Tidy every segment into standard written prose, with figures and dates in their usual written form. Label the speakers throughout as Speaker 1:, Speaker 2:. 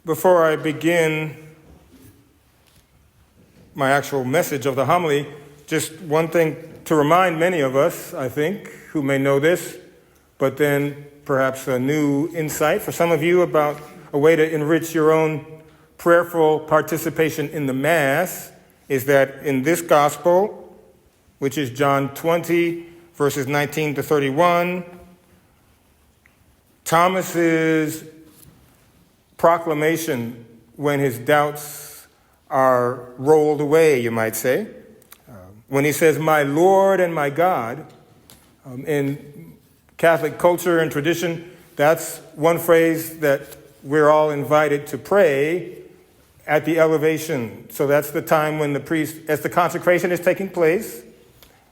Speaker 1: Before I begin my actual message of the homily, just one thing to remind many of us, I think, who may know this, but then perhaps a new insight for some of you about a way to enrich your own prayerful participation in the Mass is that in this gospel, which is John 20, verses 19 to 31, Thomas's proclamation when his doubts are rolled away, you might say. When he says, "My Lord and my God," in Catholic culture and tradition, that's one phrase that we're all invited to pray at the elevation. So that's the time when the priest, as the consecration is taking place,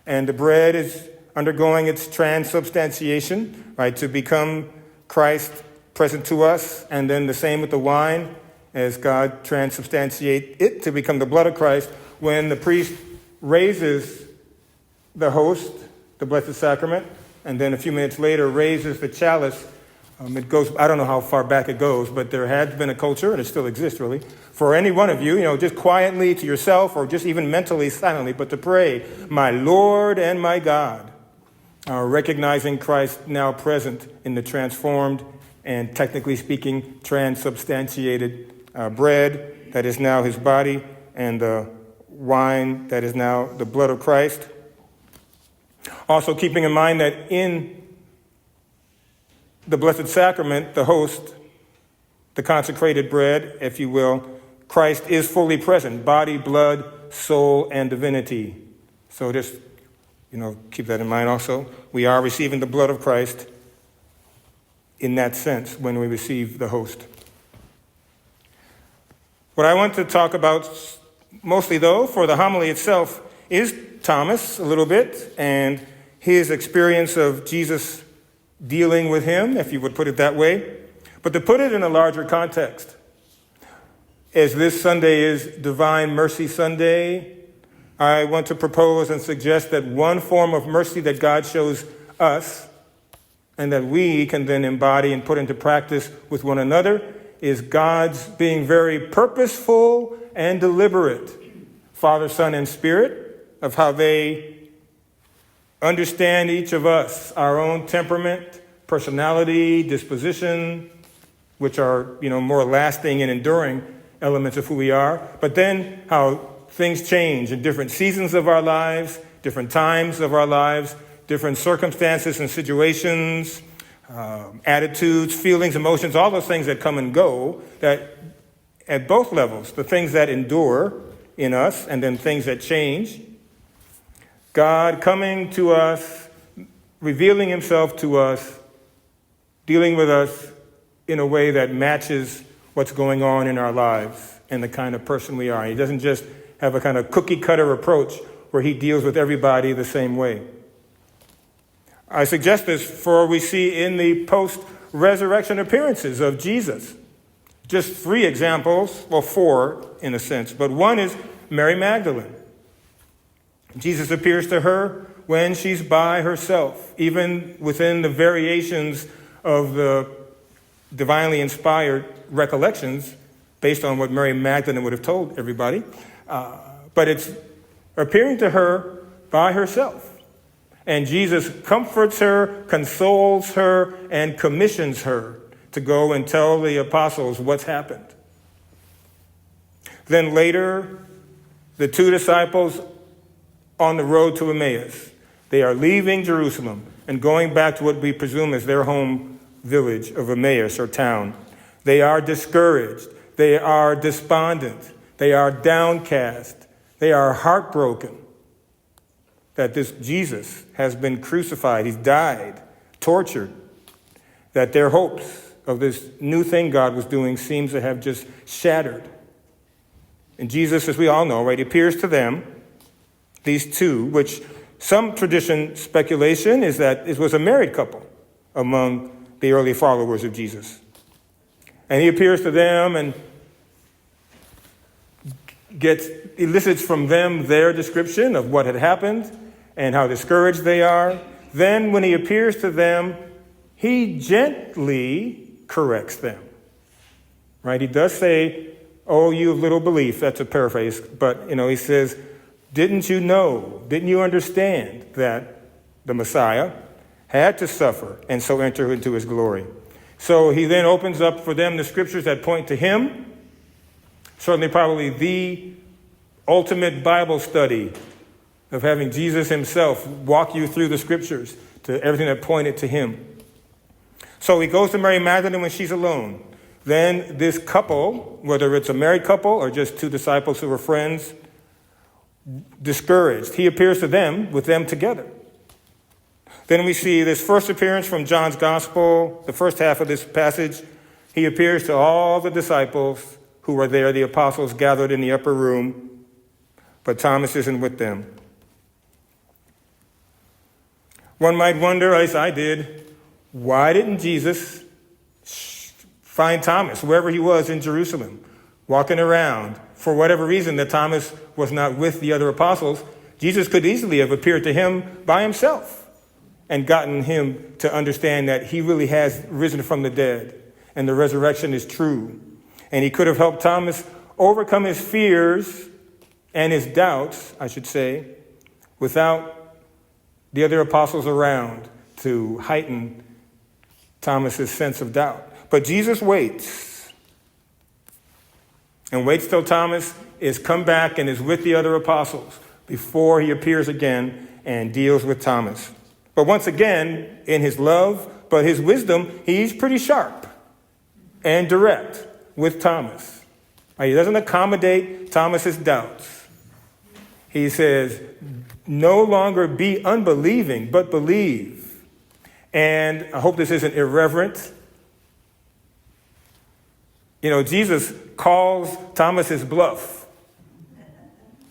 Speaker 1: and the bread is undergoing its transubstantiation, right, to become Christ present to us, and then the same with the wine, as God transubstantiate it to become the blood of Christ. When the priest raises the host, the Blessed Sacrament, and then a few minutes later raises the chalice, it goes, I don't know how far back it goes, but there has been a culture, and it still exists really, for any one of you, just quietly to yourself or just even mentally, silently, but to pray, "My Lord and my God," recognizing Christ now present in the transformed and, technically speaking, transubstantiated bread that is now his body, and the wine that is now the blood of Christ. Also keeping in mind that in the Blessed Sacrament, the host, the consecrated bread, if you will, Christ is fully present, body, blood, soul, and divinity. So just, keep that in mind also. We are receiving the blood of Christ in that sense when we receive the host. What I want to talk about mostly, though, for the homily itself is Thomas a little bit and his experience of Jesus dealing with him, if you would put it that way. But to put it in a larger context, as this Sunday is Divine Mercy Sunday, I want to propose and suggest that one form of mercy that God shows us and that we can then embody and put into practice with one another is God's being very purposeful and deliberate, Father, Son, and Spirit, of how they understand each of us, our own temperament, personality, disposition, which are, more lasting and enduring elements of who we are, but then how things change in different seasons of our lives, different times of our lives, different circumstances and situations, attitudes, feelings, emotions, all those things that come and go, that at both levels, the things that endure in us and then things that change, God coming to us, revealing himself to us, dealing with us in a way that matches what's going on in our lives and the kind of person we are. He doesn't just have a kind of cookie-cutter approach where he deals with everybody the same way. I suggest this for we see in the post-resurrection appearances of Jesus. Just 3 examples, well, 4 in a sense, but one is Mary Magdalene. Jesus appears to her when she's by herself, even within the variations of the divinely inspired recollections based on what Mary Magdalene would have told everybody. But it's appearing to her by herself. And Jesus comforts her, consoles her, and commissions her to go and tell the apostles what's happened. Then later, the 2 disciples on the road to Emmaus. They are leaving Jerusalem and going back to what we presume is their home village of Emmaus or town. They are discouraged. They are despondent. They are downcast. They are heartbroken that this Jesus has been crucified. He's died, tortured, that their hopes of this new thing God was doing seems to have just shattered. And Jesus, as we all know, right, appears to them, these 2, which some tradition speculation is that it was a married couple among the early followers of Jesus. And he appears to them and elicits from them their description of what had happened and how discouraged they are. Then when he appears to them, he gently corrects them. right? He does say, "Oh, you of little belief." That's a paraphrase. But, he says, didn't you understand that the Messiah had to suffer and so enter into his glory? So he then opens up for them the scriptures that point to him. Certainly probably the ultimate Bible study of having Jesus himself walk you through the scriptures to everything that pointed to him. So he goes to Mary Magdalene when she's alone. Then this couple, whether it's a married couple or just two disciples who were friends, discouraged, he appears to them with them together. Then we see this first appearance from John's gospel, the first half of this passage. He appears to all the disciples who were there, the apostles gathered in the upper room, but Thomas isn't with them. One might wonder, as I did, why didn't Jesus find Thomas wherever he was in Jerusalem, walking around? For whatever reason that Thomas was not with the other apostles, Jesus could easily have appeared to him by himself and gotten him to understand that he really has risen from the dead and the resurrection is true. And he could have helped Thomas overcome his fears and his doubts, I should say, without the other apostles around to heighten Thomas's sense of doubt. But Jesus waits and waits till Thomas is come back and is with the other apostles before he appears again and deals with Thomas. But once again, in his love, but his wisdom, he's pretty sharp and direct with Thomas. He doesn't accommodate Thomas's doubts. He says, no longer be unbelieving, but believe. And I hope this isn't irreverent. Jesus calls Thomas his bluff.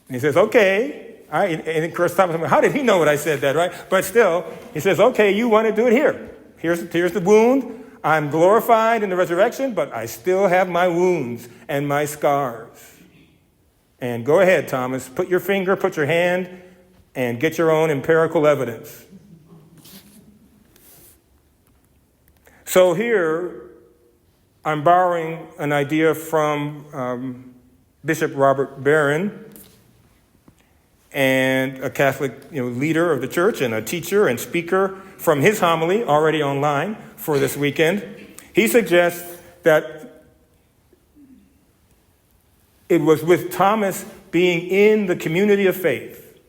Speaker 1: And he says, okay. And of course, Thomas, how did he know what I said that, right? But still, he says, okay, you want to do it here. Here's the wound. I'm glorified in the resurrection, but I still have my wounds and my scars. And go ahead, Thomas, put your hand, and get your own empirical evidence. So here, I'm borrowing an idea from Bishop Robert Barron, and a Catholic leader of the church and a teacher and speaker, from his homily already online for this weekend. He suggests that it was with Thomas being in the community of faith,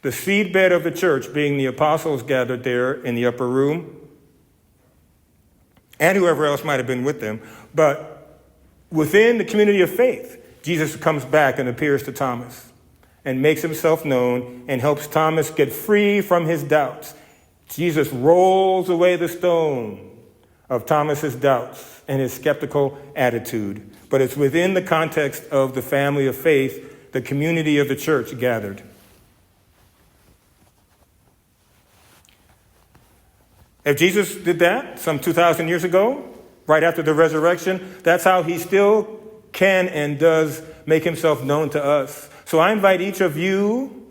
Speaker 1: the seedbed of the church being the apostles gathered there in the upper room, and whoever else might have been with them. But within the community of faith, Jesus comes back and appears to Thomas and makes himself known and helps Thomas get free from his doubts. Jesus rolls away the stone of Thomas's doubts and his skeptical attitude. But it's within the context of the family of faith, the community of the church gathered. If Jesus did that some 2,000 years ago, right after the resurrection, that's how he still can and does make himself known to us. So I invite each of you,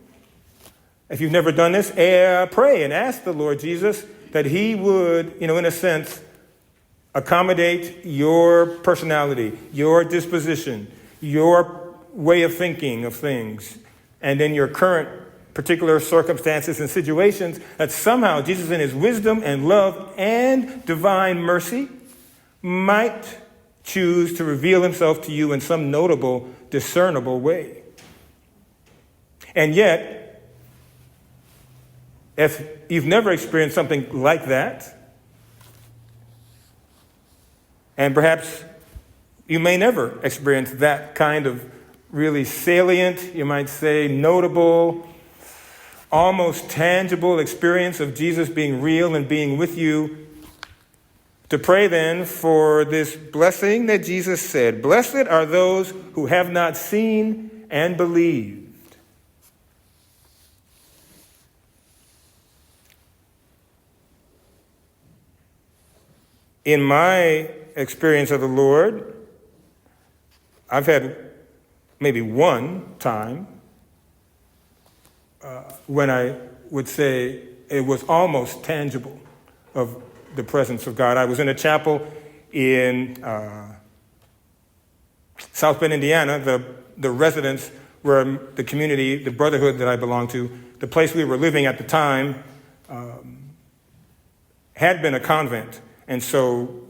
Speaker 1: if you've never done this, pray and ask the Lord Jesus that he would, in a sense, accommodate your personality, your disposition, your way of thinking of things, and in your current particular circumstances and situations, that somehow Jesus in his wisdom and love and divine mercy might choose to reveal himself to you in some notable, discernible way. And yet, if you've never experienced something like that, and perhaps you may never experience that kind of really salient, you might say, notable, almost tangible experience of Jesus being real and being with you, to pray then for this blessing that Jesus said, "Blessed are those who have not seen and believed." In my experience of the Lord, I've had maybe one time when I would say it was almost tangible of the presence of God. I was in a chapel in South Bend, Indiana, the residents were the community, the brotherhood that I belonged to. The place we were living at the time had been a convent. And so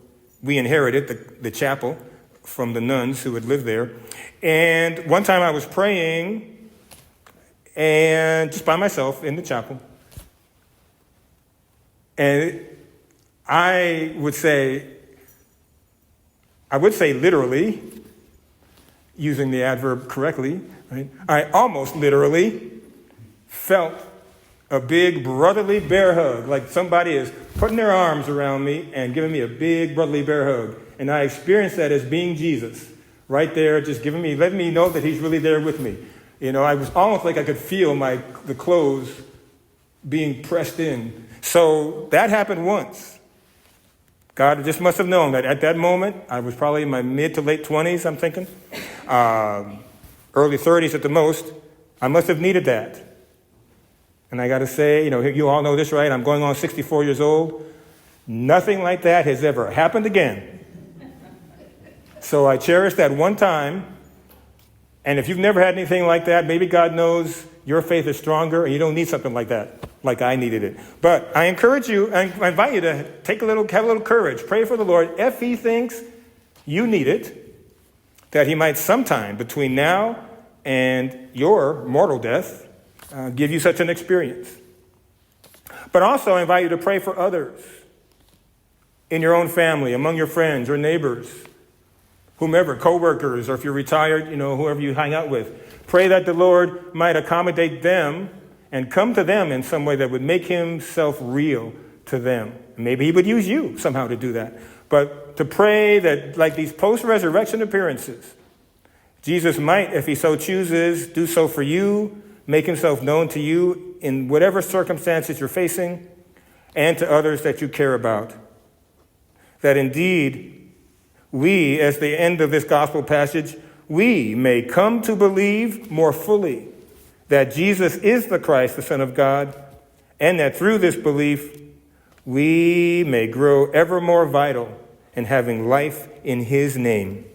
Speaker 1: we inherited the chapel from the nuns who had lived there. And one time I was praying, and just by myself in the chapel. And I would say literally, using the adverb correctly, right? I almost literally felt a big brotherly bear hug, like somebody is putting their arms around me and giving me a big brotherly bear hug. And I experienced that as being Jesus, right there, just letting me know that he's really there with me. I was almost like I could feel the clothes being pressed in. So that happened once. God just must have known that at that moment, I was probably in my mid to late 20s, I'm thinking, early 30s at the most. I must have needed that. And I got to say, you all know this, right? I'm going on 64 years old. Nothing like that has ever happened again. So I cherish that one time. And if you've never had anything like that, maybe God knows your faith is stronger and you don't need something like that, like I needed it. But I encourage you, I invite you to have a little courage. Pray for the Lord. If he thinks you need it, that he might sometime between now and your mortal death give you such an experience. But also I invite you to pray for others in your own family, among your friends or neighbors, whomever, co-workers, or if you're retired, whoever you hang out with. Pray that the Lord might accommodate them and come to them in some way that would make himself real to them. Maybe he would use you somehow to do that. But to pray that, like these post-resurrection appearances, Jesus might, if he so chooses, do so for you, make himself known to you in whatever circumstances you're facing, and to others that you care about. That indeed, we, as the end of this gospel passage, we may come to believe more fully that Jesus is the Christ, the Son of God, and that through this belief, we may grow ever more vital in having life in his name.